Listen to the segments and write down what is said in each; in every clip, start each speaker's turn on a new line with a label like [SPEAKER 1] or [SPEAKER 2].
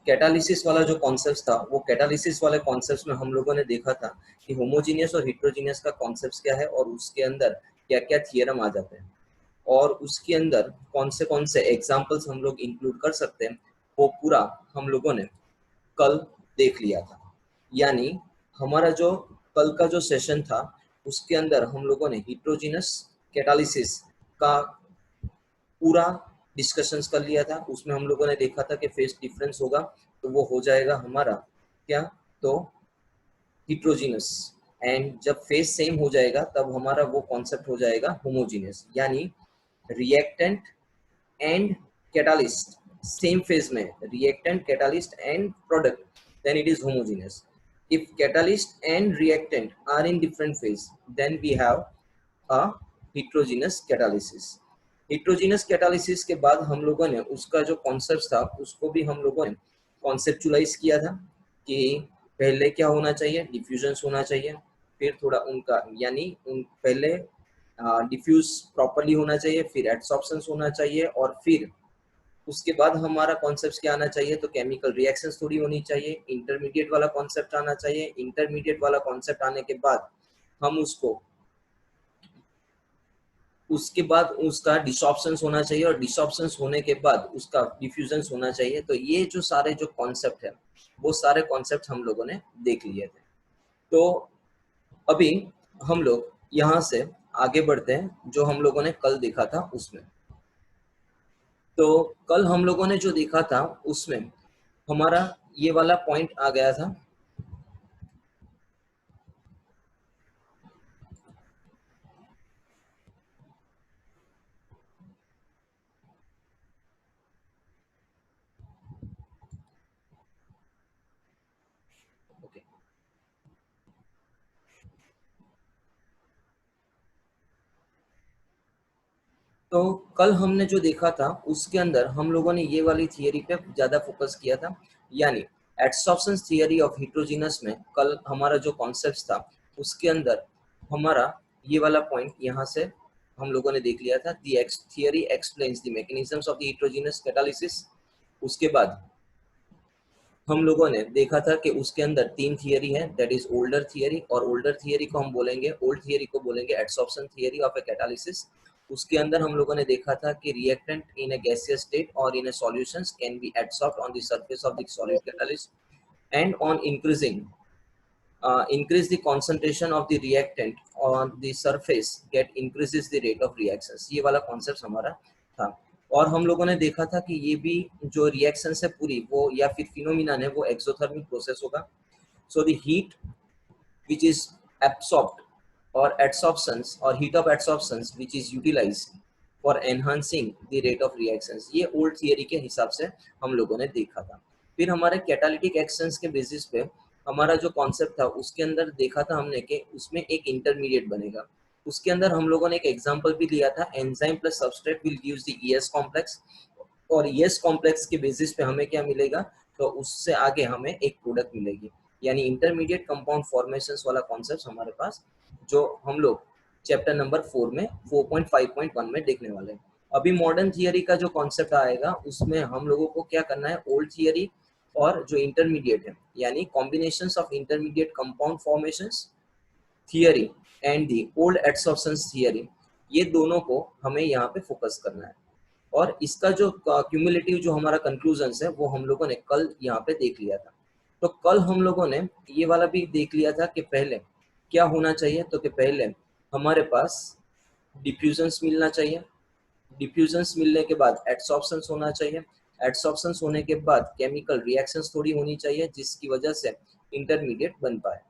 [SPEAKER 1] Catalysis वाला जो concept था, वो कैटालिसिस वाले कॉन्सेप्ट में हम लोगों ने देखा था कि होमोजीनियस और हिट्रोजीनियस का कॉन्सेप्ट क्या है और उसके अंदर क्या क्या थियरम आ जाते हैं और उसके अंदर कौन से एग्जाम्पल्स हम लोग इंक्लूड कर सकते हैं, वो पूरा हम लोगों ने कल देख लिया था। यानी हमारा जो कल का जो सेशन था उसके अंदर हम लोगों ने हिट्रोजीनस कैटालिसिस का पूरा डिस्कशंस कर लिया था। उसमें हम लोगों ने देखा था कि फेस डिफरेंस होगा तो वो हो जाएगा हमारा क्या, तो हिट्रोजीनस, एंड जब फेस सेम हो जाएगा तब हमारा वो कॉन्सेप्ट हो जाएगा होमोजीनियस। यानी reactant and catalyst same phase में, reactant catalyst and product, then it is homogeneous. If catalyst and reactant are in different phase, then we have a heterogeneous catalysis. heterogeneous catalysis के बाद हम लोगों ने उसका जो कॉन्सेप्ट था उसको भी हम लोगों ने कॉन्सेप्चुलाइज किया था कि पहले क्या होना चाहिए, डिफ्यूजन होना चाहिए, फिर थोड़ा उनका यानी उन पहले डिफ्यूज प्रॉपरली होना चाहिए, फिर एडसॉर्प्शन होना चाहिए, और फिर उसके बाद हमारा कॉन्सेप्ट क्या आना चाहिए, तो केमिकल रिएक्शंस थोड़ी होनी चाहिए, इंटरमीडिएट वाला कॉन्सेप्ट आना चाहिए। इंटरमीडिएट वाला कॉन्सेप्ट आने के बाद हम उसके बाद उसका डिसॉर्प्शन होना चाहिए, और डिसॉर्प्शन होने के बाद उसका डिफ्यूजन होना चाहिए। तो ये जो सारे जो कॉन्सेप्ट है वो सारे कॉन्सेप्ट हम लोगों ने देख लिए थे। तो अभी हम लोग यहाँ से आगे बढ़ते हैं जो हम लोगों ने कल देखा था उसमें। तो कल हम लोगों ने जो देखा था उसमें हमारा ये वाला पॉइंट आ गया था, ओके। तो कल हमने जो देखा था उसके अंदर हम लोगों ने ये वाली थियरी पे ज्यादा फोकस किया था, यानी एडसॉर्प्शन थियरी ऑफ हिट्रोजीनस में कल हमारा जो कॉन्सेप्ट था उसके अंदर हमारा ये वाला पॉइंट यहाँ से हम लोगों ने देख लिया था, the theory explains the mechanisms of the heterogeneous catalysis. उसके बाद हम लोगों ने देखा था कि उसके अंदर तीन थियरी है, दैट इज ओल्डर थियरी, और ओल्डर थियरी को हम बोलेंगे, ओल्ड थियरी को बोलेंगे adsorption theory of a catalysis. उसके अंदर हम लोगों ने देखा था कि reactant in a gaseous state और in a solutions can be adsorbed on the surface of the solid catalyst, and on increasing increase the concentration of the reactant on the surface get increases the rate of reactions। ये वाला concept हमारा था। और हम लोगों ने देखा था कि ये भी जो रिएक्शन है पूरी वो या फिर फिनोमिनन है वो एक्सोथर्मिक प्रोसेस होगा। So the heat which is absorbed और adsorptions or heat of adsorptions which is utilized for enhancing the rate of reactions, ये ओल्ड थियरी के हिसाब से हम लोगों ने देखा था। फिर हमारे कैटालिटिक एक्शंस के बेसिस पे हमारा जो कॉन्सेप्ट था उसके अंदर देखा था हमने कि उसमें एक इंटरमीडिएट बनेगा। उसके अंदर हम लोगों ने एक एग्जांपल भी लिया था, enzyme plus substrate will gives the ES complex, और ES कॉम्प्लेक्स के बेसिस पे हमें क्या मिलेगा, तो उससे आगे हमें एक प्रोडक्ट मिलेगी। यानी इंटरमीडिएट कंपाउंड फॉर्मेशंस वाला कॉन्सेप्ट हमारे पास जो हम लोग चैप्टर नंबर 4 में 4.5.1 में देखने वाले हैं। अभी मॉडर्न थियरी का जो कॉन्सेप्ट आएगा उसमें हम लोगों को क्या करना है, ओल्ड थियरी और जो इंटरमीडिएट है यानी combinations of intermediate compound formations theory and the old adsorptions theory, ये दोनों को हमें यहाँ पे फोकस करना है। और इसका जो क्यूमुलेटिव जो हमारा कंक्लूजन्स है वो हम लोगों ने कल यहाँ पे देख लिया था। तो कल हम लोगों ने ये वाला भी देख लिया था कि पहले क्या होना चाहिए, तो कि पहले हमारे पास डिफ्यूजन्स मिलना चाहिए, डिफ्यूजन्स मिलने के बाद एडसॉर्प्शंस होना चाहिए, एडसॉर्प्शंस होने के बाद केमिकल रिएक्शंस थोड़ी होनी चाहिए जिसकी वजह से इंटरमीडिएट बन पाए।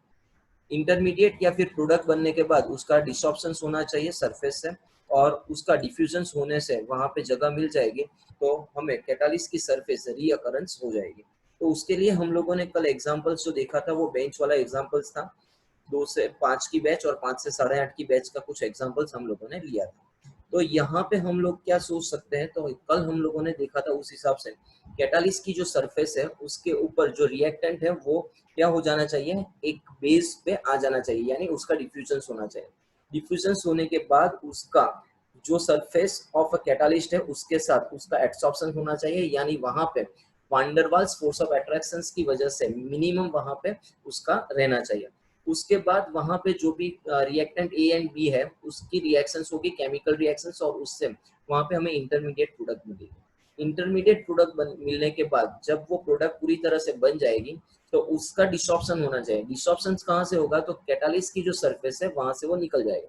[SPEAKER 1] इंटरमीडिएट या फिर प्रोडक्ट बनने के बाद उसका डिसॉर्प्शन होना चाहिए सरफेस से, और उसका डिफ्यूजन होने से वहां पे जगह मिल जाएगी तो हमें कैटालिस्ट की सरफेस रीअकरेंस हो जाएगी। तो उसके लिए हम लोगों ने कल एग्जांपल्स जो देखा था वो बेंच वाला एग्जांपल्स था, 2 से 5 की बैच और 5 से 8.5 की बैच का कुछ एग्जांपल्स हम लोगों ने लिया था। तो यहाँ पे हम लोग क्या सोच सकते हैं, तो कल हम लोगों ने देखा था उस हिसाब से कैटालिस्ट की जो सरफेस है उसके ऊपर जो रिएक्टेंट है वो क्या हो जाना चाहिए, एक बेस पे आ जाना चाहिए, यानी उसका डिफ्यूजन होना चाहिए। डिफ्यूजन होने के बाद उसका जो सरफेस ऑफ अ कैटालिस्ट है उसके साथ उसका एडसॉर्प्शन होना चाहिए, यानी वहां पे वांडरवाल्स फोर्स ऑफ अट्रैक्शन की वजह से मिनिमम वहां पे उसका रहना चाहिए। उसके बाद वहां पे जो भी रिएक्टेंट ए एंड बी है उसकी रिएक्शंस होगी केमिकल रिएक्शंस, और उससे वहां पे हमें इंटरमीडिएट प्रोडक्ट मिलेगी। इंटरमीडिएट प्रोडक्ट मिलने के बाद जब वो प्रोडक्ट पूरी तरह से बन जाएगी तो उसका डिसॉर्प्शन होना चाहिए। डिसॉर्प्शन कहाँ से होगा, तो कैटालिस्ट की जो सरफेस है वहां से वो निकल जाएगा।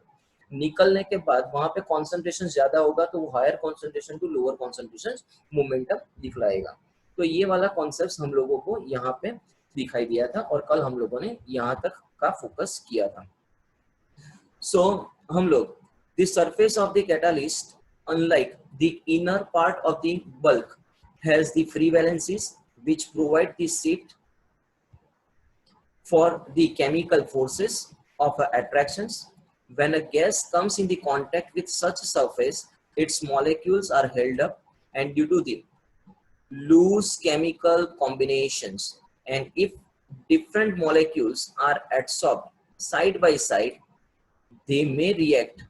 [SPEAKER 1] निकलने के बाद वहां पे कॉन्सेंट्रेशन ज्यादा होगा तो वो higher concentration to lower concentration momentum दिखलाएगा। तो ये वाला कॉन्सेप्ट हम लोगों को यहाँ पे दिखाई दिया था और कल हम लोगों ने यहाँ तक का फोकस किया था। सो हम लोग the surface of the catalyst unlike the inner part of the bulk has the free valencies which provide the seat for the chemical forces of attractions. When a gas comes in the contact with such surface, its molecules are held up, and due to the loose chemical combinations, and if different molecules are adsorbed side by side, they may react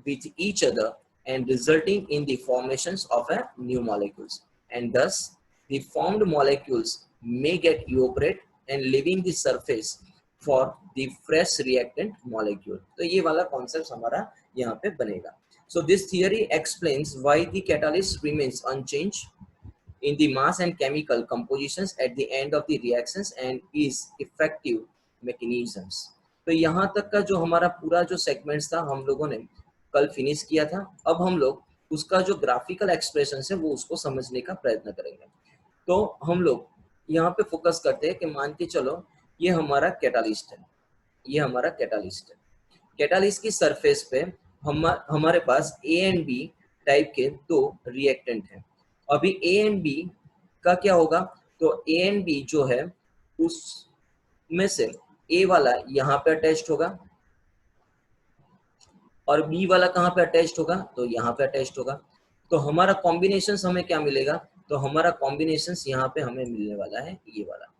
[SPEAKER 1] with each other and resulting in the formations of a new molecules, and thus the formed molecules may get evaporate and leaving the surface for the fresh reactant molecule. तो ये वाला concept हमारा यहाँ पे बनेगा. So this theory explains why the catalyst remains unchanged in the mass and chemical compositions at the end of the reactions and is effective mechanisms. तो यहाँ तक का जो हमारा पूरा जो सेगमेंट्स था हम लोगों ने कल फिनिश किया था। अब हम लोग उसका जो ग्राफिकल एक्सप्रेशन है वो उसको समझने का प्रयत्न करेंगे। तो हम लोग यहाँ पे फोकस करते हैं कि मान के चलो ये हमारा कैटालिस्ट है, ये हमारा कैटालिस्ट है। कैटालिस्ट की सरफेस पे हमारे पास ए एंड बी टाइप के दो रिएक्टेंट हैं। अभी ए एंड बी का क्या होगा, तो ए एंड बी जो है उसमें से ए वाला यहाँ पे अटैच्ड होगा और बी वाला कहाँ पे अटैच्ड होगा, तो यहाँ पे अटैच्ड होगा। तो हमारा कॉम्बिनेशन हमें क्या मिलेगा, तो हमारा कॉम्बिनेशन यहाँ पे हमें मिलने वाला है ये वाला।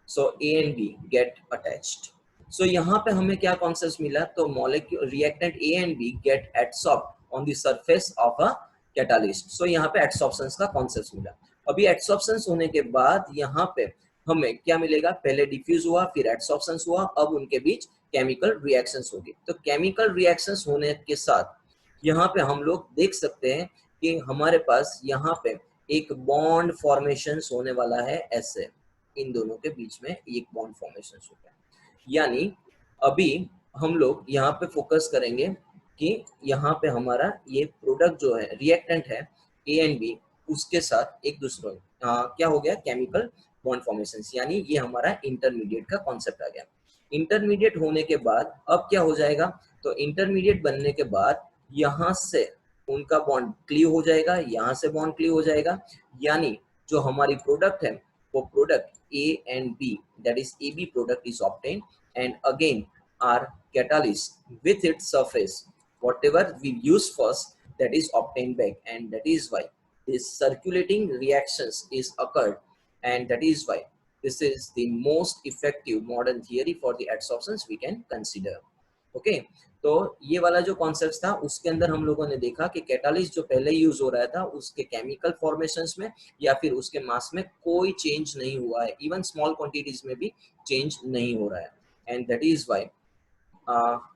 [SPEAKER 1] So A and B get attached. So यहाँ पे हमें क्या कॉन्सेप्ट मिला, तो molecule reactant A and B get adsorb on the surface of a catalyst. So यहाँ पे एडसॉर्प्शन का कॉन्सेप्ट मिला। अभी एडसॉर्प्शन होने के बाद यहाँ पे हमें क्या मिलेगा, पहले डिफ्यूज हुआ फिर एडसॉर्प्शन हुआ, अब उनके बीच केमिकल रिएक्शंस होगी। तो केमिकल रिएक्शंस होने के साथ यहाँ पे हम लोग देख सकते हैं कि हमारे पास यहाँ पे एक बॉन्ड फॉर्मेशन होने वाला है। ऐसे इन दोनों के बीच में एक बॉन्ड फॉर्मेशन होता है। यानी अभी हम लोग यहाँ पे फोकस करेंगे कि यहाँ पे हमारा ये प्रोडक्ट जो है रिएक्टेंट है ए एंड बी, उसके साथ एक दूसरे क्या हो गया, केमिकल बॉन्ड फॉर्मेशन, यानी ये हमारा इंटरमीडिएट का कॉन्सेप्ट आ गया। इंटरमीडिएट होने के बाद अब क्या हो जाएगा, तो इंटरमीडिएट बनने के बाद यहाँ से उनका बॉन्ड क्लियर हो जाएगा, यहाँ से बॉन्ड क्लियर हो जाएगा, यानी जो हमारी प्रोडक्ट है वो product A and B, that is AB product is obtained, and again our catalyst with its surface whatever we use first that is obtained back, and that is why this circulating reactions is occurred, and that is why this is the most effective modern theory for the adsorptions we can consider. Okay, तो ये वाला जो concept था उसके अंदर हम लोगों ने देखा कि कैटालिस्ट जो पहले यूज हो रहा था उसके केमिकल फॉर्मेशंस में या फिर उसके मास में कोई चेंज नहीं हुआ है, इवन स्मॉल क्वांटिटीज में भी चेंज नहीं हो रहा है, and that is why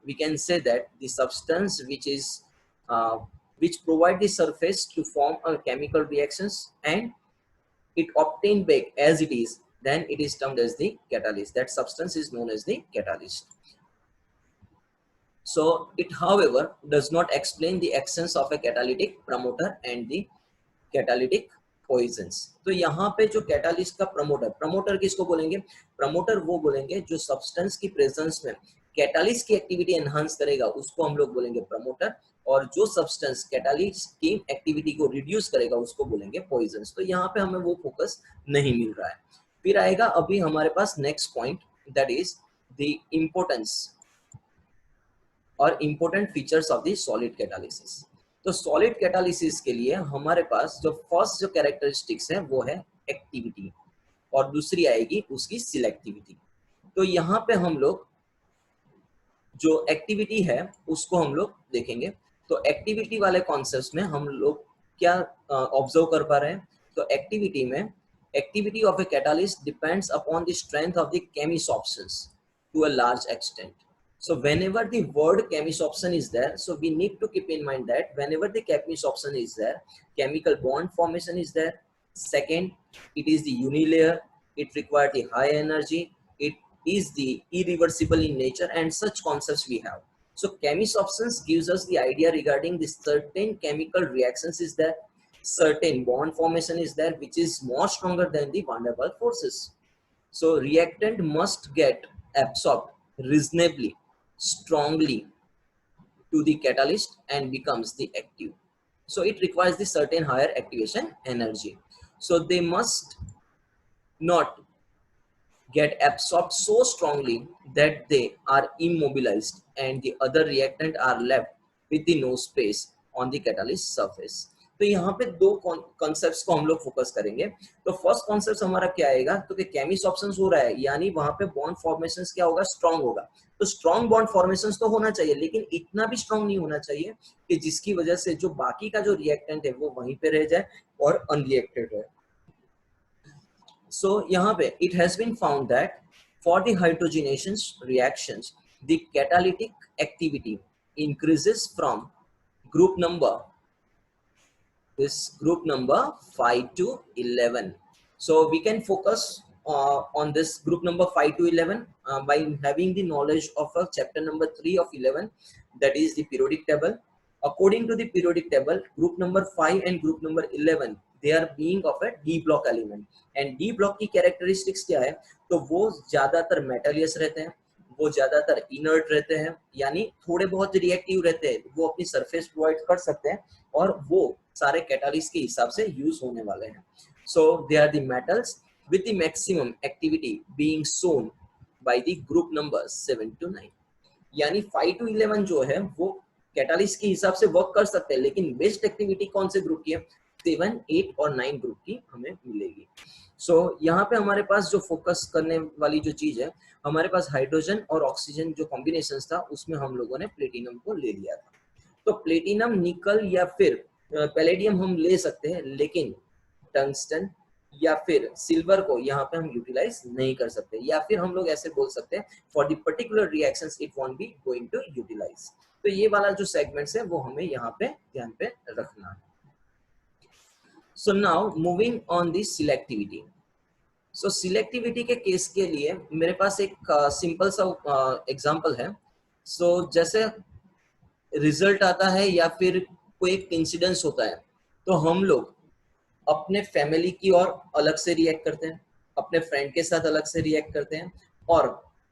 [SPEAKER 1] we can say that the substance which provide the surface to form a chemical reactions and it obtained back as it is, then it is termed as the catalyst. That substance is known as the catalyst. So it however does not explain the actions of a catalytic promoter and the catalytic poisons. तो यहाँ पे जो catalyst का promoter किसको बोलेंगे, promoter वो बोलेंगे जो सब्सटेंस की प्रेजेंस में कैटालिस्ट की एक्टिविटी एनहांस करेगा उसको हम लोग बोलेंगे प्रमोटर, और जो सब्सटेंस कैटालिस्ट की एक्टिविटी को रिड्यूस करेगा उसको बोलेंगे पॉइजन्स। तो यहाँ पे हमें वो फोकस नहीं मिल रहा है। फिर आएगा अभी हमारे पास next point, that is the importance और important features of the solid catalysis. तो सॉलिड कैटालिसिस के लिए हमारे पास जो फर्स्ट जो कैरेक्टरिस्टिक्स है वो है एक्टिविटी, और दूसरी आएगी उसकी सिलेक्टिविटी। तो यहाँ पे हम लोग जो एक्टिविटी है उसको हम लोग देखेंगे। तो एक्टिविटी वाले कॉन्सेप्ट में हम लोग क्या ऑब्जर्व कर पा रहे हैं, तो एक्टिविटी में Activity of a catalyst depends upon the strength of the chemisopsins to a large extent. So whenever the word chemisopsin is there, so we need to keep in mind that whenever the chemisopsin is there, chemical bond formation is there. Second, it is the unilayer, it requires the high energy, it is the irreversible in nature, and such concepts we have. So chemisopsins gives us the idea regarding the certain chemical reactions is there, certain bond formation is there, which is more stronger than the van der Waals forces. So reactant must get absorbed reasonably strongly to the catalyst and becomes the active. So it requires the certain higher activation energy. So they must not get absorbed so strongly that they are immobilized and the other reactant are left with the no space on the catalyst surface. तो यहाँ पे दो concepts को हम लोग focus करेंगे. तो first concept हमारा क्या आएगा, तो कि केमिसॉप्शंस हो रहा है यानी वहां पे बॉन्ड फॉर्मेशंस क्या होगा, स्ट्रांग होगा. तो स्ट्रांग बॉन्ड फॉर्मेशंस तो होना चाहिए, लेकिन इतना भी स्ट्रांग नहीं होना चाहिए कि जिसकी वजह से जो बाकी का जो रिएक्टेंट है वो वहीं पे रह जाए और अनरिएक्टेड रहे. So यहाँ पे it has been found that for the hydrogenation reactions, the catalytic activity increases from group number 5 to 11. So we can focus on this group number 5 to 11 by having the knowledge of chapter number 3 of 11, that is the periodic table. According to the periodic table, group number 5 and group number 11, they are being of a D block element. And D block की characteristics क्या है, तो वो ज्यादातर मेटलियस रहते हैं, वो ज्यादातर इनर्ट रहते हैं, यानी थोड़े बहुत रिएक्टिव रहते हैं, वो अपनी सरफेस प्रोवाइड कर सकते हैं और वो सारे कैटालिस्ट के हिसाब से यूज होने वाले हैं. So they are the metals with the maximum activity being shown by the group number 7 to 9. यानी 5 to 11 जो है वो कैटालिस्ट के हिसाब से वर्क कर सकते हैं, लेकिन बेस्ट एक्टिविटी कौन से ग्रुप की है, 7, 8 और 9 ग्रुप की हमें मिलेगी. सो यहाँ पे हमारे पास जो फोकस करने वाली जो चीज है, हमारे पास हाइड्रोजन और ऑक्सीजन जो कॉम्बिनेशन था उसमें हम लोगों ने प्लेटिनम को ले लिया था. तो प्लेटिनम, निकल या फिर पैलेडियम हम ले सकते हैं, लेकिन टंगस्टन या फिर सिल्वर को यहाँ पे हम यूटिलाइज नहीं कर सकते, या फिर हम लोग ऐसे बोल सकते हैं for the particular reactions it won't be going to utilize. तो ये वाला जो सेगमेंट्स है वो हमें यहाँ पे ध्यान पे रखना है. So now moving on the selectivity. So selectivity के केस के लिए मेरे पास एक सिंपल सा एग्जांपल है. सो जैसे रिजल्ट आता है या फिर कोई एक इंसिडेंस होता है, तो हम लोग अपने फैमिली की ओर अलग से रिएक्ट करते हैं, अपने फ्रेंड के साथ अलग से रिएक्ट करते हैं और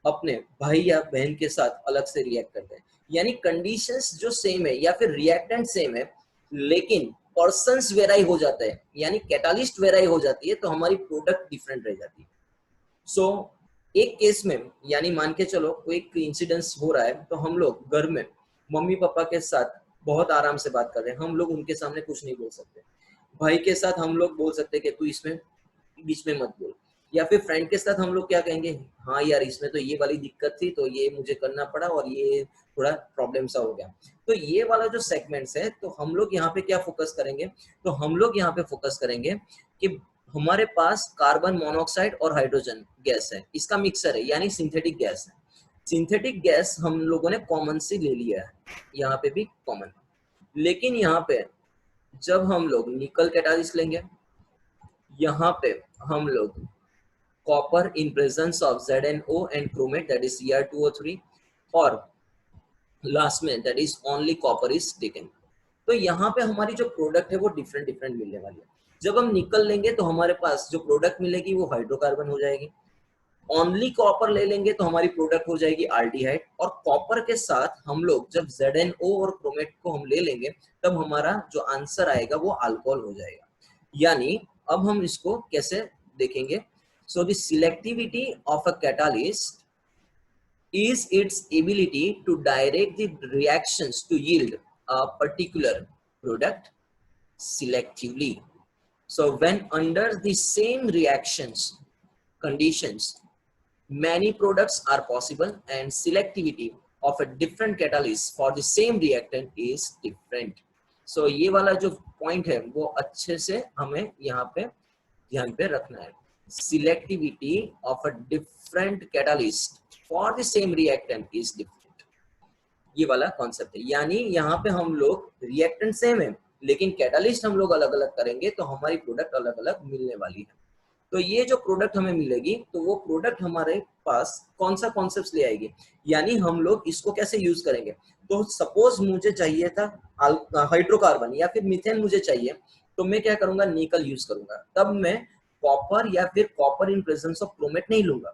[SPEAKER 1] अपने भाई या बहन के साथ अलग से रिएक्ट करते हैं. यानी कंडीशंस जो सेम है या फिर रिएक्टेंट सेम है, लेकिन पर्सन्स वेराई हो जाता है, यानी कैटालिस्ट वेराई हो जाती है, तो हमारी प्रोडक्ट डिफरेंट रह जाती है. सो एक केस में यानी मान के चलो कोई इंसिडेंस हो रहा है, तो हम लोग घर में मम्मी पापा के साथ बहुत आराम से बात कर रहे हैं, हम लोग उनके सामने कुछ नहीं बोल सकते. भाई के साथ हम लोग बोल सकते हैं कि तू इसमें बीच में मत बोल, या फिर फ्रेंड के साथ हम लोग क्या कहेंगे, हाँ यार इसमें तो ये वाली दिक्कत थी तो ये मुझे करना पड़ा और ये थोड़ा प्रॉब्लम सा हो गया. तो ये वाला जो सेगमेंट्स है, तो हम लोग यहाँ पे क्या फोकस करेंगे, तो हम लोग यहाँ पे फोकस करेंगे कि हमारे पास कार्बन मोनोऑक्साइड और हाइड्रोजन गैस है, इसका मिक्सर है, यानी सिंथेटिक गैस है. सिंथेटिक गैस हम लोगों ने कॉमन से ले लिया है, यहाँ पे भी कॉमन. लेकिन यहाँ पे जब हम लोग निकल कैटालिस्ट लेंगे, यहाँ पे हम लोग copper in presence of ZnO and chromate that is Cr2O3 और लास्ट में that is only copper is taken. तो यहाँ पे हमारी जो प्रोडक्ट है वो डिफरेंट डिफरेंट मिलने वाली है. जब हम निकल लेंगे तो हमारे पास जो प्रोडक्ट मिलेगी वो हाइड्रोकार्बन हो जाएगी. ओनली कॉपर ले लेंगे तो हमारी प्रोडक्ट हो जाएगी आल्डिहाइड, और कॉपर के साथ हम लोग जब ZnO और क्रोमेट को हम ले लेंगे तब हमारा जो आंसर आएगा वो अल्कोहल हो जाएगा. यानी अब हम इसको कैसे देखेंगे, so the selectivity of a catalyst is its ability to direct the reactions to yield a particular product selectively. So when under the same reactions conditions, many products are possible and selectivity of a different catalyst for the same reactant is different. So ये वाला जो point है वो अच्छे से हमें यहाँ पे ध्यान पे रखना है। Selectivity of a different catalyst for the same reactant is different, ये वाला कॉन्सेप्ट है। यानी यहाँ पे हम लोग रिएक्टेंट सेम है लेकिन कैटालिस्ट हम लोग अलग अलग करेंगे तो हमारी प्रोडक्ट अलग अलग मिलने वाली है। तो ये जो प्रोडक्ट हमें मिलेगी तो वो प्रोडक्ट हमारे पास कौन सा कॉन्सेप्ट ले आएगी, यानी हम लोग इसको कैसे यूज करेंगे। तो सपोज मुझे चाहिए था हाइड्रोकार्बन या फिर मीथेन मुझे चाहिए, तो मैं क्या करूंगा, निकल यूज करूंगा। तब मैं कॉपर या फिर copper in presence of chromate नहीं लूंगा।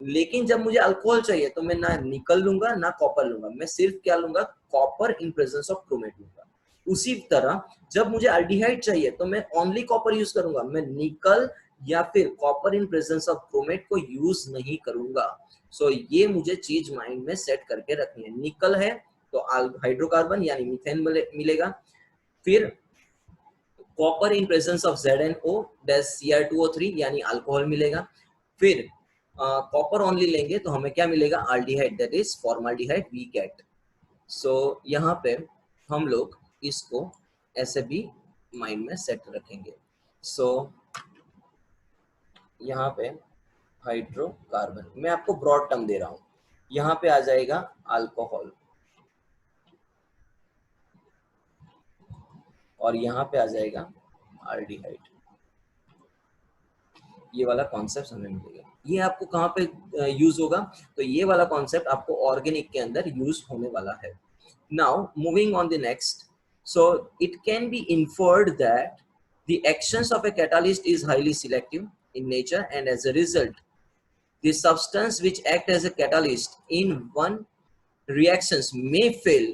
[SPEAKER 1] लेकिन जब मुझे अल्कोहल चाहिए तो मैं ना निकल लूंगा ना कॉपर लूंगा, मैं सिर्फ क्या लूंगा, copper in presence of chromate लूंगा। उसी तरह जब मुझे अल्डिहाइड चाहिए तो मैं ओनली कॉपर यूज करूंगा, मैं निकल या फिर copper in presence of chromate को यूज नहीं करूंगा। सो ये मुझे चीज माइंड में सेट करके रखनी है। निकल है तो हाइड्रोकार्बन यानी मीथेन मिलेगा, फिर copper in presence of ZnO Cr2O3 यानी अल्कोहल मिलेगा, फिर कॉपर ओनली लेंगे तो हमें क्या मिलेगा, aldehyde that is formaldehyde we get. So यहाँ पे हम लोग इसको ऐसे भी माइंड में सेट रखेंगे। सो यहाँ पे हाइड्रोकार्बन मैं आपको ब्रॉड टर्म दे रहा हूँ, यहाँ पे आ जाएगा अल्कोहल और यहाँ पे आ जाएगा आल्डिहाइड। ये वाला कॉन्सेप्ट हमें मिलेगा। ये आपको कहाँ पे यूज होगा, तो ये वाला कॉन्सेप्ट आपको ऑर्गेनिक के अंदर यूज होने वाला है। Now moving on the next, so it can be inferred that the actions of a catalyst is highly selective in nature, and as a result the substance which act as a catalyst in one reactions may fail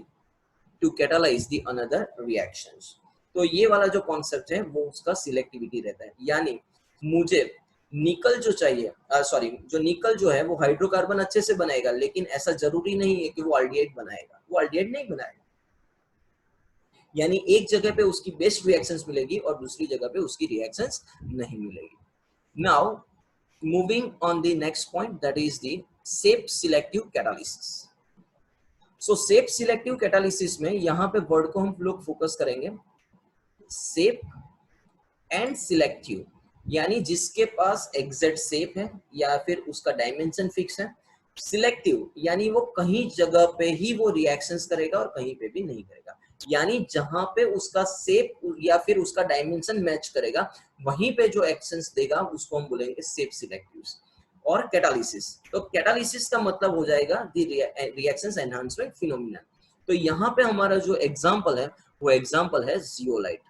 [SPEAKER 1] to catalyze the another reactions। तो ये वाला जो concept है वो उसका selectivity रहता है, यानी मुझे निकल जो चाहिए, सॉरी जो निकल जो है वो हाइड्रोकार्बन अच्छे से बनाएगा, लेकिन ऐसा जरूरी नहीं है कि वो अल्डिहाइड बनाएगा, वो अल्डिहाइड नहीं बनाएगा। यानी एक जगह पे उसकी बेस्ट रिएक्शंस मिलेगी और दूसरी जगह पे उसकी रिएक्शंस नहीं मिलेगी। Now moving on the next point, that is the safe selective catalysis. So safe selective catalysis में यहाँ पे वर्ड को हम लोग फोकस करेंगे, सेफ एंड सिलेक्टिव, यानी जिसके पास एग्जैक्ट सेफ है या फिर उसका डायमेंशन फिक्स है। सिलेक्टिव यानी वो कहीं जगह पे ही वो रिएक्शंस करेगा और कहीं पे भी नहीं करेगा, यानी जहां पे उसका सेफ या फिर उसका डायमेंशन मैच करेगा वहीं पे जो एक्शंस देगा उसको हम बोलेंगे सेफ सिलेक्टिव्स। और कैटालिसिस, तो कैटालिसिस का मतलब हो जाएगा द रिएक्शंस एनहांसमेंट फिनोमिना। तो यहाँ पे हमारा जो एग्जांपल है वो एग्जांपल है जियोलाइट।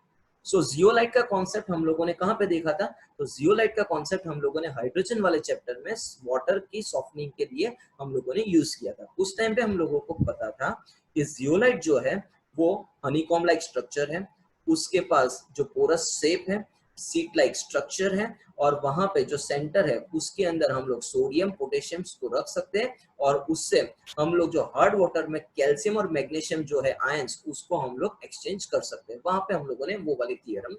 [SPEAKER 1] सो जियोलाइट का कॉन्सेप्ट हम लोगों ने कहाँ पे देखा था, तो जियोलाइट का कॉन्सेप्ट हम लोगों ने हाइड्रोजन वाले चैप्टर में वाटर की सॉफ्टनिंग के लिए हम लोगों ने यूज किया था। उस टाइम पे हम लोगों को पता था कि जियोलाइट जो है वो हनीकॉम लाइक स्ट्रक्चर है, उसके पास जो पोरस शेप है, सीट लाइक स्ट्रक्चर है, और वहां पे जो सेंटर है उसके अंदर हम लोग सोडियम पोटेशियम को रख सकते हैं, और उससे हम लोग जो हार्ड वाटर में कैल्शियम और मैग्नीशियम जो है आयंस उसको हम लोग एक्सचेंज कर सकते हैं। वहां पे हम लोगों ने वो वाली थियरम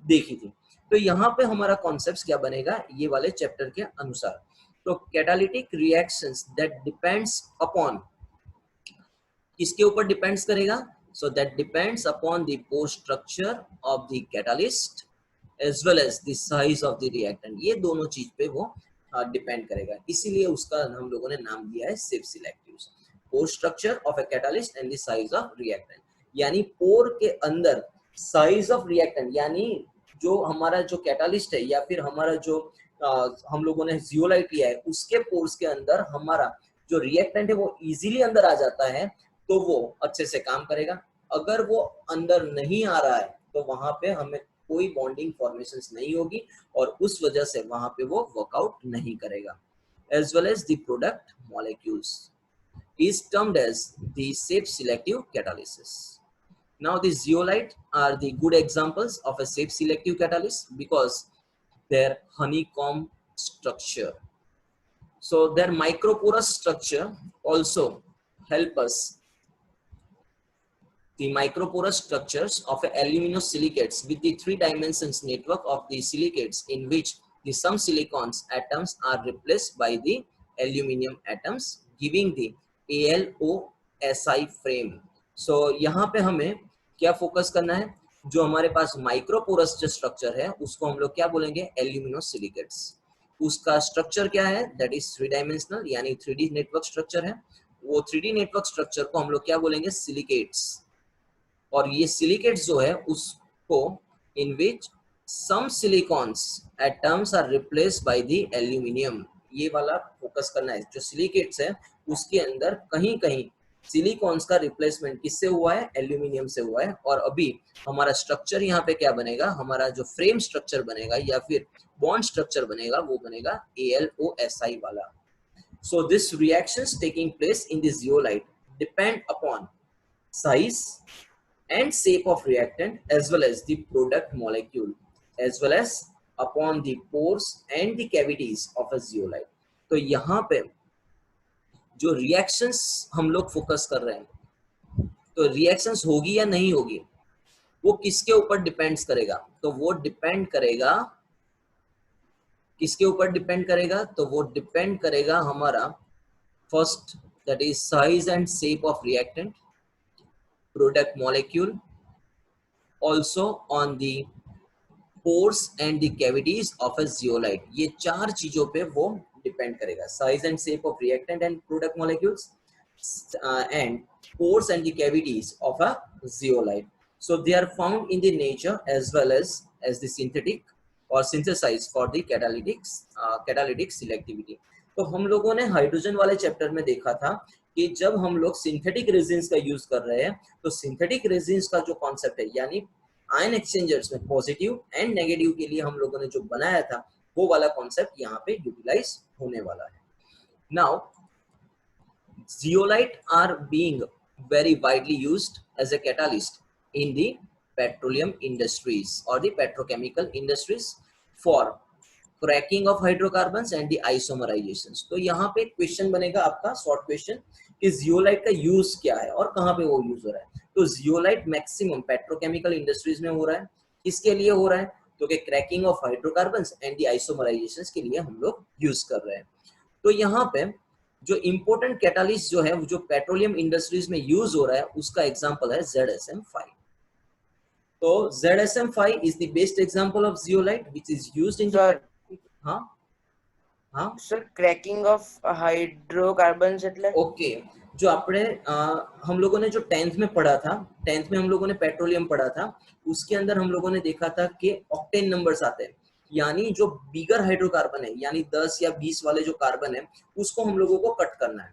[SPEAKER 1] देखी थी। तो यहाँ पे हमारा कॉन्सेप्ट क्या बनेगा ये वाले चैप्टर के अनुसार, तो catalytic reactions that depends upon, किसके ऊपर डिपेंड्स करेगा, so that depends upon the pore structure of the catalyst as well as the size of the reactant। ये दोनों चीज पे वो डिपेंड करेगा, इसीलिए उसका हम लोगों ने नाम दिया है shape selectives. Pore structure of a catalyst and the size of reactant, यानी पोर के अंदर साइज ऑफ रिएक्टेंट, यानी जो हमारा जो कैटालिस्ट है या फिर हमारा जो हम लोगों ने जियोलाइट लिया है उसके पोर्स के अंदर हमारा जो रिएक्टेंट है वो इजीली अंदर आ जाता है तो वो अच्छे से काम करेगा। अगर वो अंदर नहीं आ रहा है तो वहां पे हमें कोई बॉन्डिंग फॉर्मेशंस नहीं होगी और उस वजह से वहां पे वो वर्कआउट नहीं करेगा। As well as the product molecules is termed as the safe selective catalysis। Now the zeolite are the good examples of a safe selective catalyst because their honeycomb structure, so their microporous structure also help us, the microporous structures of aluminosilicates with the three dimensions network of the silicates in which the some silicons atoms are replaced by the aluminum atoms giving the ALOSI frame। So यहाँ पे हमें क्या focus करना है, जो हमारे पास microporous structure है उसको हम लोग क्या बोलेंगे, एल्यूमिनोसिलिकेट्स। उसका स्ट्रक्चर क्या है, दैट इज थ्री डायमेंशनल यानी 3D नेटवर्क स्ट्रक्चर है। वो 3D नेटवर्क स्ट्रक्चर को हम लोग क्या बोलेंगे, सिलिकेट्स। और ये सिलिकेट्स जो है उसको in which some silicons atoms are replaced by the aluminium, ये वाला फोकस करना है। जो सिलिकेट्स है उसके अंदर कहीं कहीं सिलिकॉन्स का रिप्लेसमेंट किससे हुआ है, एल्यूमिनियम से हुआ है। और अभी हमारा स्ट्रक्चर यहाँ पे क्या बनेगा, हमारा जो फ्रेम स्ट्रक्चर बनेगा या फिर बॉन्ड स्ट्रक्चर बनेगा वो बनेगा AlOSi वाला। So this reactions taking place in the zeolite depend upon size and shape of reactant as well as the product molecule as well as upon the pores and the cavities of a zeolite। तो यहाँ पे जो reactions हम लोग focus कर रहे हैं, तो रिएक्शंस होगी या नहीं होगी वो किसके ऊपर डिपेंड्स करेगा, तो वो डिपेंड करेगा किसके ऊपर डिपेंड करेगा, तो वो डिपेंड करेगा हमारा first that is size and shape of reactant, product molecule, also on the pores and the cavities of a zeolite। ये चार चीजों पे वो डिपेंड करेगा, size and shape of reactant and product molecules and pores and the cavities of a zeolite। So they are found in the nature as well as the synthetic or synthesized for the catalytic selectivity। तो हम लोगों ने hydrogen वाले chapter में देखा था कि जब हम लोग सिंथेटिक रेजिन्स का यूज कर रहे हैं तो सिंथेटिक रेजिन्स का जो कॉन्सेप्ट है यानी आयन एक्सचेंजर्स में पॉजिटिव एंड नेगेटिव के लिए हम लोगों ने जो बनाया था वो वाला कॉन्सेप्ट यहाँ पे यूटिलाइज होने वाला है। Now zeolite are being very widely used as a catalyst in the petroleum industries or the petrochemical industries for cracking of hydrocarbons and the isomerizations। तो यहाँ पे क्वेश्चन बनेगा आपका शॉर्ट क्वेश्चन कि जियोलाइट का यूज क्या है और कहाँ पे वो यूज हो रहा है। तो जियोलाइट मैक्सिमम पेट्रोकेमिकल इंडस्ट्रीज में हो रहा है। किसके लिए हो रहा है, तो कि cracking of hydrocarbons and the isomerisations के लिए हम लोग यूज कर रहे हैं। तो यहाँ पे जो इंपॉर्टेंट कैटालिस्ट जो है वो जो पेट्रोलियम इंडस्ट्रीज में यूज हो रहा है उसका एग्जांपल है ZSM5। तो ZSM5 is the best example of zeolite which is used in the हाँ हाँ
[SPEAKER 2] सर क्रैकिंग ऑफ हाइड्रोकार्बन्स એટલે
[SPEAKER 1] ओके जो આપણે हम लोगों ने जो 10th में पढ़ा था, 10th में हम लोगों ने पेट्रोलियम पढ़ा था, उसके अंदर हम लोगों ने देखा था कि ऑक्टेन नंबर्स आते हैं यानी जो बिगर हाइड्रोकार्बन है यानी 10 या 20 वाले जो कार्बन है उसको हम लोगों को कट करना है।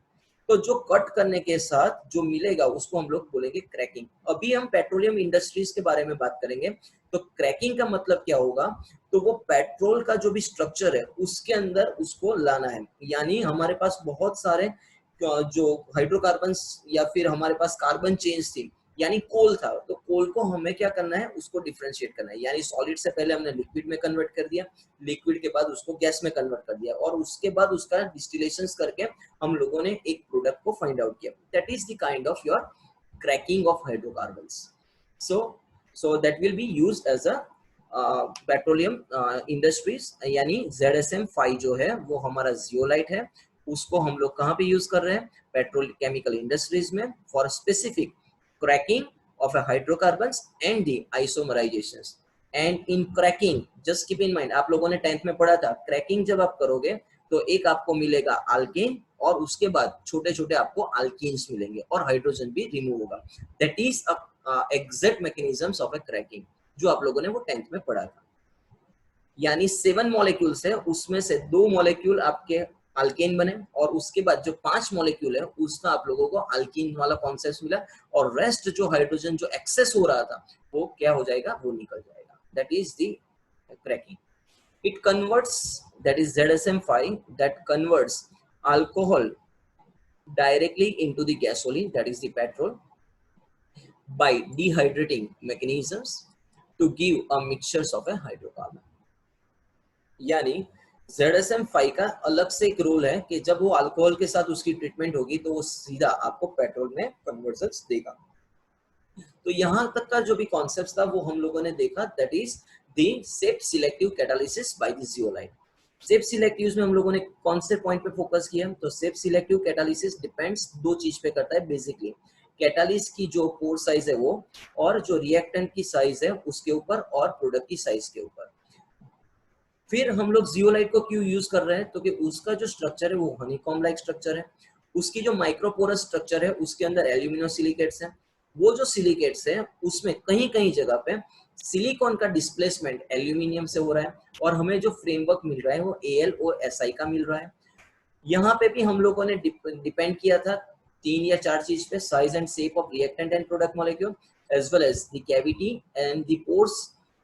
[SPEAKER 1] तो जो कट करने के साथ जो मिलेगा उसको हम लोग बोलेंगे क्रैकिंग। अभी हम पेट्रोलियम इंडस्ट्रीज के बारे में बात करेंगे। तो क्रैकिंग का मतलब क्या होगा, तो वो पेट्रोल का जो भी स्ट्रक्चर है उसके अंदर उसको लाना है। यानी हमारे पास बहुत सारे जो हाइड्रोकार्बन्स या फिर हमारे पास कार्बन चेन्स थी यानी कोल था, तो कोल को हमें क्या करना है, उसको डिफरेंशिएट करना है। यानी सॉलिड से पहले हमने लिक्विड में कन्वर्ट कर दिया, लिक्विड के बाद उसको गैस में कन्वर्ट कर दिया और उसके बाद उसका डिस्टिलेशंस करके हम लोगों ने एक प्रोडक्ट को फाइंड आउट किया। That is the kind of your cracking of hydrocarbons. So that will be used as a petroleum industries यानी ZSM5 जो है वो हमारा जियोलाइट है, उसको हम लोग कहाँ पे यूज कर रहे हैं, पेट्रोल केमिकल इंडस्ट्रीज में for specific cracking of a hydrocarbons and the isomerizations। and in cracking just keep in mind आप लोगों ने 10th में पढ़ा था cracking जब आप करोगे तो एक आपको मिलेगा अल्केन और उसके बाद छोटे छोटे आपको अल्कीन्स मिलेंगे और हाइड्रोजन भी रिमूव होगा। That is exact mechanisms of a cracking जो आप लोगों ने वो 10th में पढ़ा था। यानी 7 मॉलिक्यूल्स है उसमें से 2 मॉलिक्यूल आपके अल्केन बने और उसके बाद जो 5 मॉलिक्यूल है उसका आप लोगों को अल्कीन वाला कॉन्सेप्ट मिला और रेस्ट जो हाइड्रोजन जो एक्सेस हो रहा था वो क्या हो जाएगा, वो निकल जाएगा। That is the cracking. It converts that is ZSM5 that converts alcohol directly into the gasoline that is the petrol by dehydrating mechanisms to give a mixtures of a hydrocarbon। यानी ZSM5 का अलग से एक rule है कि जब वो alcohol के साथ उसकी ट्रीटमेंट होगी तो वो सीधा आपको पेट्रोल में कन्वर्जन्स देगा। तो यहाँ तक का जो भी कॉन्सेप्ट था वो हम लोगों ने देखा, that is the shape selective catalysis by the zeolite. Shape selective में हम लोगों ने कौन से पॉइंट पे फोकस किया, तो सेप सिलेक्टिव कैटालिसिस डिपेंड्स दो चीज पे करता है बेसिकली, कैटालिस्ट की जो पोर साइज है वो, और जो रिएक्टेंट की साइज है उसके ऊपर, और प्रोडक्ट की साइज के ऊपर। फिर हम लोग जियोलाइट को क्यों यूज कर रहे हैं, तो कि उसका जो स्ट्रक्चर है वो हनीकॉम लाइक स्ट्रक्चर है, उसकी जो माइक्रोपोरस स्ट्रक्चर है उसके अंदर एल्यूमिनो सिलिकेट्स है, वो जो सिलिकेट्स है उसमें कहीं कहीं जगह पे सिलिकॉन का डिस्प्लेसमेंट एल्यूमिनियम से हो रहा है, और हमें जो फ्रेमवर्क मिल रहा है वो AlOSi का मिल रहा है। यहाँ पे भी हम लोगों ने डिपेंड किया था 3 या 4 चीज पे, size and shape of reactant and product molecule as well as the cavity and the pores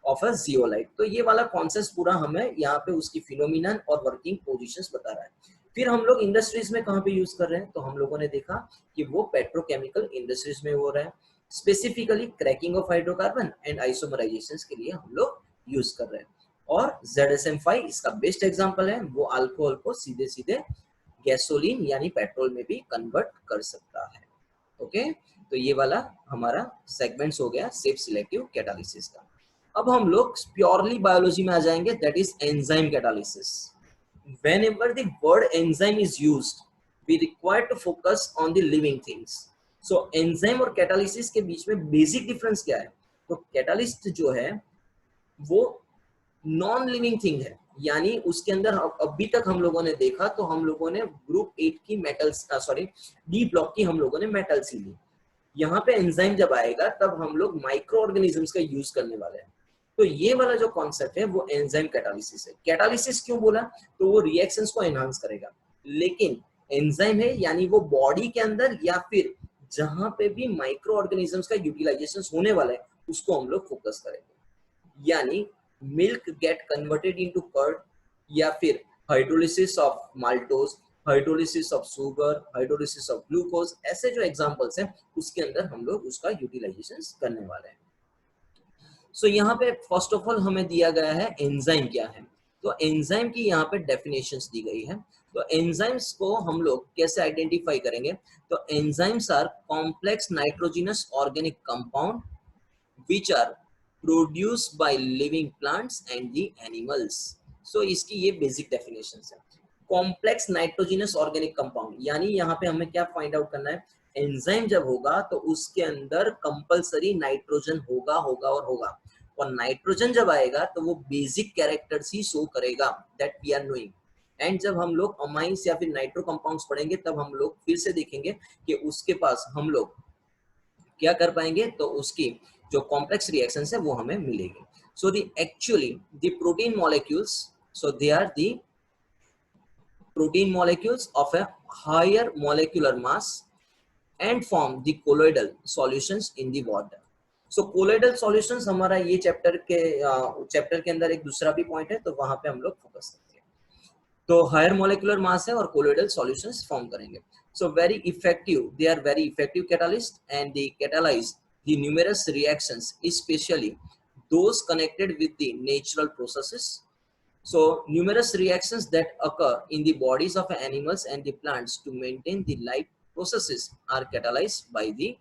[SPEAKER 1] of a zeolite. तो ये वाला कॉन्सेप्ट पूरा हमें यहाँ पे उसकी फिनोमिनन और वर्किंग पोजीशंस बता रहा है। फिर हम लोग इंडस्ट्रीज में कहाँ पे यूज कर रहे हैं, तो हम लोगों ने देखा कि वो पेट्रोकेमिकल इंडस्ट्रीज में हो रहा है, specifically cracking of hydrocarbon and isomerization के लिए हम लोग यूज कर रहे हैं। और ZSM5 इसका बेस्ट एग्जांपल है, वो अल्कोहल को सीधे सीधे गैसोलीन यानी पेट्रोल में भी कन्वर्ट कर सकता है। ओके, तो ये वाला हमारा सेगमेंट्स हो गया सेफ सिलेक्टिव कैटालिसिस का। अब हम लोग प्योरली बायोलॉजी में आ जाएंगे, that is enzyme catalysis. Whenever the word enzyme is used, we require to focus on the living things. So enzyme और catalysis के बीच में बेसिक डिफरेंस क्या है, तो कैटालिस्ट जो है वो नॉन लिविंग थिंग है, यानी उसके अंदर अभी तक हम लोगों ने देखा तो हम लोगों ने ग्रुप 8 की मेटल्स डी ब्लॉक की हम लोगों ने मेटल्स ही ली। यहाँ पे एंजाइम जब आएगा तब हम लोग माइक्रो ऑर्गेनिजम्स का यूज करने वाले हैं। तो ये वाला जो कॉन्सेप्ट है वो एंजाइम कैटालिसिस है। कैटालिसिस क्यों बोला, तो वो रिएक्शंस को एनहांस करेगा, लेकिन एंजाइम है यानी वो बॉडी के अंदर या फिर जहां पे भी माइक्रो ऑर्गेनिजम्स का यूटिलाइजेशन होने वाला है उसको हम लोग फोकस करेंगे। यानी milk get converted into curd, या फिर hydrolysis of maltose, hydrolysis of sugar, hydrolysis of glucose, ऐसे जो एग्जांपल्स हैं उसके अंदर हम लोग उसका यूटिलाइजेशन करने वाले हैं। सो यहाँ पे फर्स्ट ऑफ ऑल हमें दिया गया है एंजाइम क्या है, तो एंजाइम की यहाँ पे डेफिनेशंस दी गई है। तो एंजाइम्स को हम लोग कैसे आइडेंटिफाई करेंगे, तो enzymes are complex nitrogenous organic compound which are produced by living plants and the animals. So इसकी ये बेसिक डेफिनेशन है। कॉम्प्लेक्स नाइट्रोजिनस ऑर्गेनिक कंपाउंड, यानी यहाँ पे हमें क्या फाइंड आउट करना है, एंजाइम जब होगा तो उसके अंदर कंपलसरी नाइट्रोजन होगा होगा और होगा, और नाइट्रोजन जब आएगा तो वो बेसिक कैरेक्टर्स ही शो करेगा that we are knowing. And जब हम लोग अमाइंस या फिर नाइट्रो कंपाउंड्स पढ़ेंगे तब हम लोग फिर से देखेंगे कि उसके पास हम लोग क्या कर पाएंगे, तो उसकी जो कॉम्प्लेक्स रिएक्शंस है वो हमें मिलेगी। So the actually the protein molecules, so they are the protein molecules of a higher molecular mass and form the colloidal solutions in the water. So colloidal solutions हमारा ये चैप्टर के अंदर एक दूसरा भी पॉइंट है, तो वहां पे हम लोग फोकस करेंगे। तो हायर मॉलिक्यूलर मास है और कोलोइडल सॉल्यूशंस फॉर्म करेंगे। So very effective, they are very effective catalyst and they catalyze the numerous reactions, especially those connected with the natural processes. So numerous reactions that occur in the bodies of animals and the plants to maintain the life processes are catalyzed by the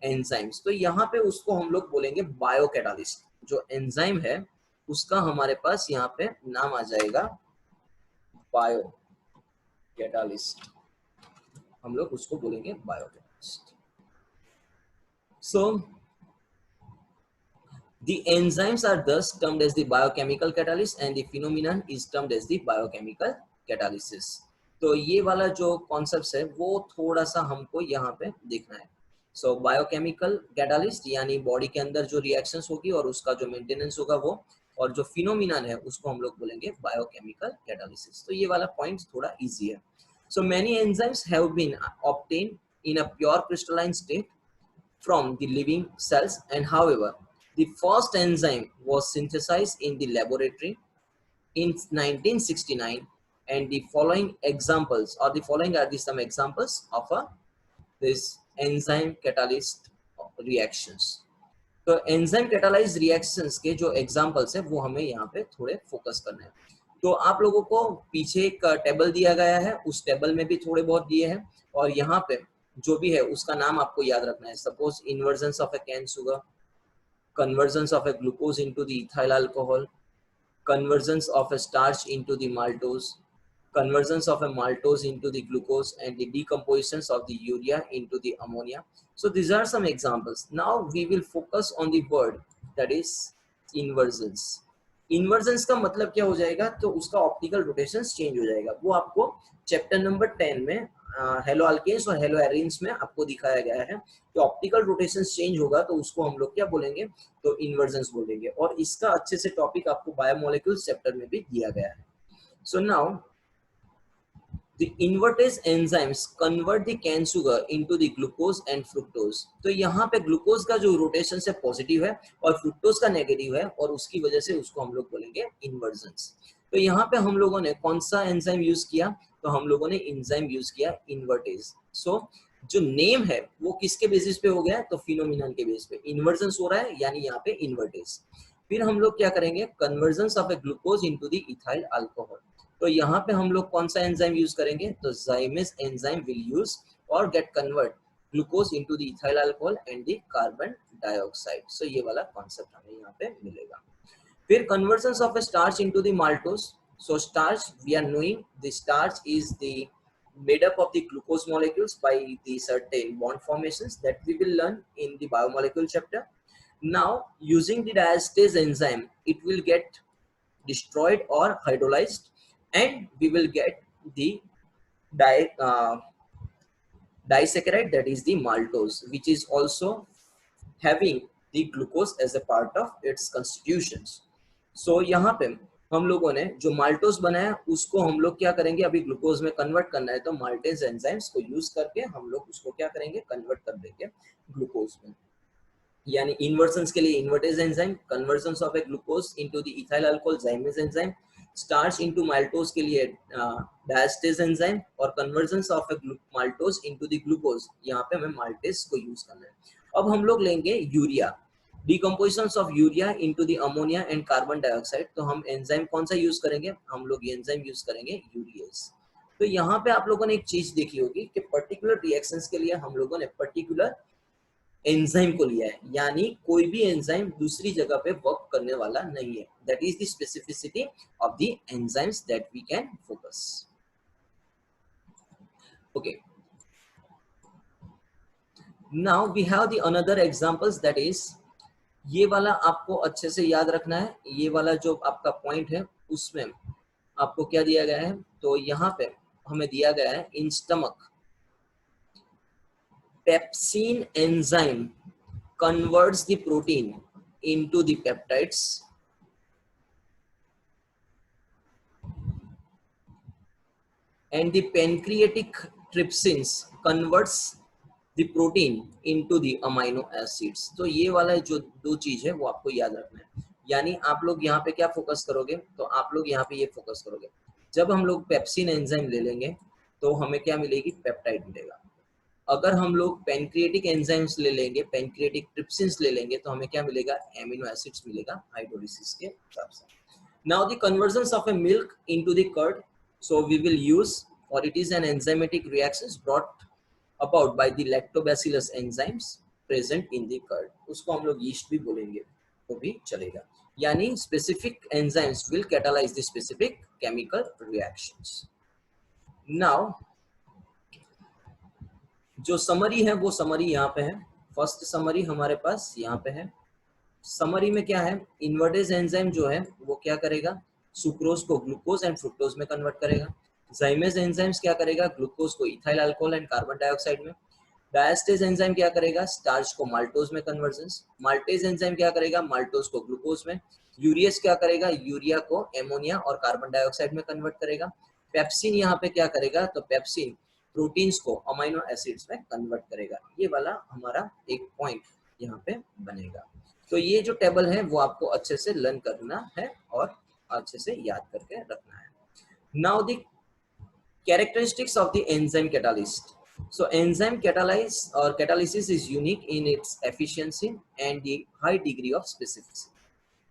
[SPEAKER 1] enzymes. तो यहाँ पे उसको हम लोग बोलेंगे बायोकैटालिस्ट। जो enzyme है उसका हमारे पास यहाँ पे नाम आ जाएगा बायोकैटालिस्ट, हम लोग उसको बोलेंगे बायोकैटालिस्ट। So the enzymes are thus termed as the biochemical catalyst and the phenomenon is termed as the biochemical catalysis. तो ये वाला जो कॉन्सेप्ट है वो थोड़ा सा हमको यहाँ पे देखना है। सो बायोकेमिकल कैटालिस्ट यानी बॉडी के अंदर जो रिएक्शंस होगी और उसका जो मेंटेनेंस होगा वो, और जो फिनोमिनन है उसको हम लोग बोलेंगे बायोकेमिकल कैटालिसिस। तो ये वाला पॉइंट थोड़ा इजी है। So many enzymes have been obtained in a pure crystalline state from the living cells, and however, the first enzyme was synthesized in the laboratory in 1969, and the following examples, or the following are the some examples of this enzyme catalyst reactions. तो enzyme catalyse reactions के जो examples है वो हमें यहाँ पे थोड़े focus करना है। तो आप लोगों को पीछे एक टेबल दिया गया है, उस टेबल में भी थोड़े बहुत दिए हैं, और यहाँ पे जो भी है उसका नाम आपको याद रखना है। Suppose इन्वर्जन्स of A cane sugar, convergence of A glucose into the ethyl alcohol, convergence of a starch into the maltose, conversions of a maltose into the glucose, and the decompositions of the urea into the ammonia. So these are some examples. Now we will focus on the word that is inversions. इन्वर्जन्स का मतलब क्या हो जाएगा, तो उसका optical rotation change हो जाएगा। वो आपको चैप्टर नंबर 10 में हेलो अल्केन्स और हेलो एरिन्स में आपको दिखाया गया है कि ऑप्टिकल रोटेशन चेंज होगा तो उसको हम लोग क्या बोलेंगे, तो इन्वर्जन्स बोलेंगे। और इसका अच्छे से टॉपिक आपको बायोमोलिक्यूल्स चैप्टर में भी दिया गया है। So now the invertase enzymes convert the cane sugar into the glucose and fructose। तो यहाँ पे ग्लूकोज का जो रोटेशन से पॉजिटिव है और फ्रुक्टोज का नेगेटिव है, और उसकी वजह से उसको हम लोग बोलेंगे इन्वर्जन्स। तो यहाँ पे हम लोगों ने कौन सा एंजाइम यूज किया, तो हम लोगों ने एंजाइम यूज किया इन्वर्टेज। सो जो नेम है वो किसके बेसिस पे हो गया, तो फिनोमिनन के बेसिस पे इन्वर्जन्स हो रहा है, यानी यहाँ पे इन्वर्टेज। फिर हम लोग क्या करेंगे, convergence of A glucose into the ethyl alcohol. तो यहाँ पे हम लोग कौन सा एंजाइम यूज करेंगे, तो जाइमेज एंजाइम विल यूज और get convert glucose into the ethyl alcohol and the carbon dioxide. So ये वाला कॉन्सेप्ट हमें यहाँ पे मिलेगा। फिर conversions of a starch into the maltose. So starch we are knowing the starch is the made up of the glucose molecules by the certain bond formations that we will learn in the biomolecule chapter. Now using the diastase enzyme, it will get destroyed or hydrolyzed, and we will get the disaccharide, that is the maltose, which is also having the glucose as a part of its constitutions. So यहाँ पे हम लोगों ने जो maltose बनाया उसको हम लोग क्या करेंगे, अभी ग्लूकोज में कन्वर्ट करना है, तो माल्टेज एंजाइम्स को यूज करके हम लोग उसको क्या करेंगे, कन्वर्ट कर देंगे ग्लूकोज में। यानी इन्वर्जन्स के लिए invertase enzyme, convergence of A glucose into the ethyl alcohol जाइमेज enzyme, starch into maltose के लिए डायस्टेज एंजाइम, और convergence of A maltose into the glucose, यहाँ पे हमें माल्टेज को यूज करना है। अब हम लोग लेंगे urea, decompositions of urea into the ammonia and carbon dioxide. तो हम एंजाइम कौन सा यूज करेंगे, हम लोग ये एंजाइम यूज करेंगे यूरियस। तो यहाँ पे आप लोगों ने एक चीज देखी होगी कि पर्टिकुलर रिएक्शंस के लिए हम लोगों ने पर्टिकुलर एंजाइम को लिया है, यानी कोई भी एंजाइम दूसरी जगह पे वर्क करने वाला नहीं है। That is the specificity of the enzymes that we can focus. Okay, now we have the another examples, that is ये वाला आपको अच्छे से याद रखना है। ये वाला जो आपका पॉइंट है उसमें आपको क्या दिया गया है, तो यहाँ पे हमें दिया गया है in stomach pepsin enzyme converts the protein into the peptides, and the pancreatic trypsins converts the protein into the amino acids। तो ये वाला जो दो चीज है वो आपको याद रखना है। यानी आप लोग यहाँ पे क्या फोकस करोगे, तो आप लोग यहाँ पे ये फोकस करोगे, जब हम लोग पेप्सिन एंजाइम ले लेंगे तो हमें क्या मिलेगी, पेप्टाइड मिलेगा। अगर हम लोग पैनक्रिएटिक एंजाइम्स ले लेंगे, पैनक्रिएटिक ट्रिप्सिन्स ले लेंगे, तो हमें क्या मिलेगा, एमिनो एसिड्स मिलेगा हाइड्रोलिसिस के हिसाब से। Now the conversions of a milk into the curd, so we will use, और it is an enzymatic reactions brought about by the lactobacillus enzymes present in the curd. उसको हम लोग yeast भी बोलेंगे तो भी चलेगा। यानी specific enzymes will catalyse the specific chemical reactions. Now जो समरी है वो समरी यहाँ पे है। फर्स्ट समरी हमारे पास यहाँ पे है। समरी में क्या है, इन्वर्टेज एंजाइम जो है वो क्या करेगा, सुक्रोज को ग्लूकोज एंड फ्रुक्टोज में कन्वर्ट करेगा। जाइमेज एंजाइम्स क्या करेगा, ग्लूकोज को ethyl alcohol and carbon dioxide में। डायस्टेज एंजाइम क्या करेगा, स्टार्च को माल्टोज में कन्वर्जन्स। माल्टेज एंजाइम क्या करेगा, माल्टोज को ग्लूकोज में। यूरियस क्या करेगा, यूरिया को एमोनिया और कार्बन डाइऑक्साइड में कन्वर्ट करेगा। पेप्सिन यहाँ पे क्या करेगा, तो पेप्सिन प्रोटीन्स को अमीनो एसिड्स में कन्वर्ट करेगा। ये वाला हमारा एक पॉइंट यहाँ पे बनेगा। तो ये जो टेबल है वो आपको अच्छे से लर्न करना है और अच्छे से याद करके रखना है। Now the characteristics of the enzyme catalyst. So enzyme catalysis is unique in its efficiency and the high degree of specificity.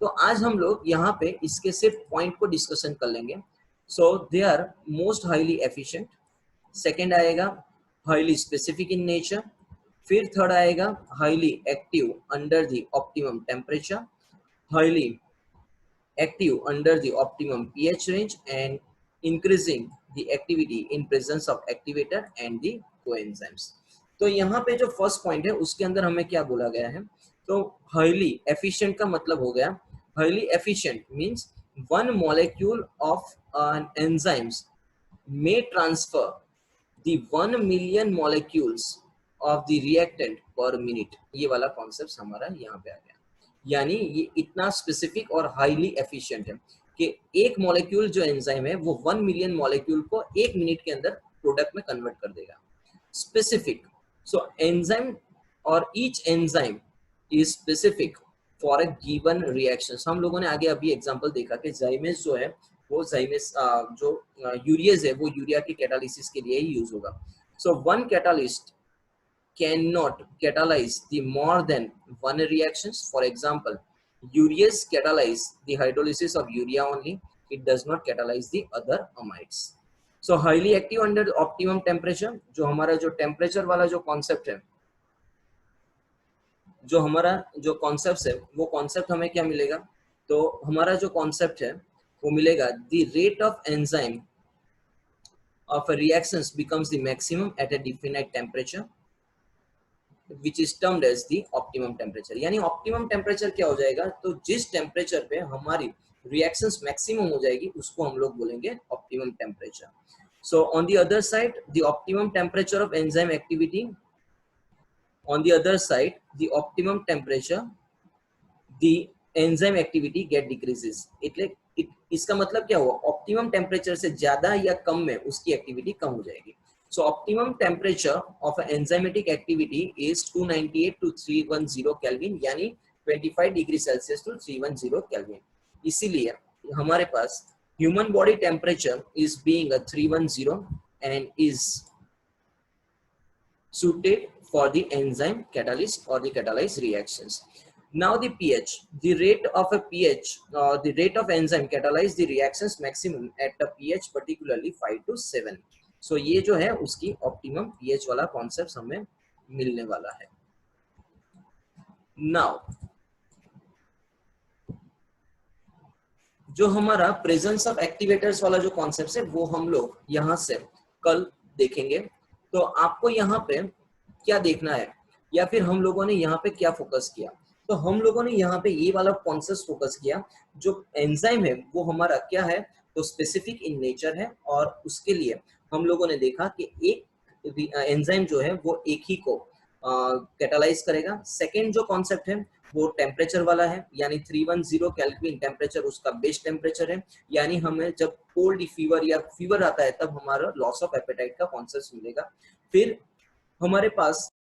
[SPEAKER 1] तो आज हम लोग यहाँ पे इसके सिर्फ पॉइंट को डिस्कशन कर लेंगे। So they are most highly efficient, second आएगा हाईली स्पेसिफिक इन नेचर, फिर थर्ड आएगा highly active under the optimum temperature, highly active under the optimum pH range, and increasing the activity in presence of activator and the coenzymes. तो यहाँ पे जो first point है उसके अंदर हमें क्या बोला गया है, तो हाईली एफिशिएंट का मतलब हो गया, highly efficient means one molecule of an enzymes may transfer the 1 million molecules of the reactant per minute. ये वाला कॉन्सेप्ट हमारा यहाँ पे आ गया, यानी ये इतना स्पेसिफिक और हाईली एफिशिएंट है कि एक मॉलिक्यूल जो एंजाइम है वो 1 मिलियन मॉलिक्यूल को 1 मिनट के अंदर प्रोडक्ट में कन्वर्ट कर देगा. स्पेसिफिक, सो एंजाइम और each enzyme is specific for a given reaction. हम लोगों ने आगे अभी एग्जांपल देखा कि जाइमेस जो है वो जाइमेस जो यूरियस है वो यूरिया के कैटालिसिस के लिए ही यूज होगा. So one catalyst cannot catalyze the more than one reactions. For example, urease catalyze the hydrolysis of urea only. It does not catalyze the other amides. So highly active under optimum temperature. जो हमारा जो temperature वाला जो concept है, जो हमारा जो concept है वो कॉन्सेप्ट हमें क्या मिलेगा, तो हमारा जो कॉन्सेप्ट है वो मिलेगा the rate of enzyme of a reactions becomes the maximum at a definite temperature which is termed as the optimum temperature. यानी optimum temperature क्या हो जाएगा, तो जिस टेम्परेचर पे हमारी reactions maximum हो जाएगी उसको हम लोग बोलेंगे optimum temperature. So on the other side, the optimum temperature of enzyme activity, on the other side, the optimum temperature, the enzyme activity get decreases. એટલે इसका मतलब क्या हुआ, ऑप्टिमम टेम्परेचर से ज्यादा या कम में उसकी एक्टिविटी कम हो जाएगी. So optimum temperature of an enzymatic activity is 298 to 310 Kelvin, यानी 25 डिग्री सेल्सियस to 310 Kelvin. इसीलिए हमारे पास human body temperature is being a 310 and is suited for the enzyme catalyst or the catalyzed reactions. Now the pH, the rate of a pH, the rate of enzyme catalyze the reactions maximum at a pH particularly 5 to 7. So ये जो है उसकी optimum pH वाला concept हमें मिलने वाला है. Now जो हमारा प्रेजेंस ऑफ एक्टिवेटर्स वाला जो कॉन्सेप्ट है वो हम लोग यहाँ से कल देखेंगे. तो आपको यहाँ पे क्या देखना है या फिर हम लोगों ने यहाँ पे क्या फोकस किया, तो हम लोगों ने यहाँ पे ये वाला कॉन्सेप्ट फोकस किया. जो एंजाइम है वो हमारा क्या है, तो स्पेसिफिक इन नेचर है और उसके लिए हम लोगों ने देखा कि एक एंजाइम जो है वो एक ही को कैटालाइज करेगा. सेकेंड जो कॉन्सेप्ट है वो टेम्परेचर वाला है, यानी 310 केल्विन टेम्परेचर उसका बेस्ट टेम्परेचर है, यानी हमें जब कोल्ड फीवर या फीवर आता है तब हमारा लॉस ऑफ एपेटाइट का कॉन्सेप्ट मिलेगा. फिर हमारे पास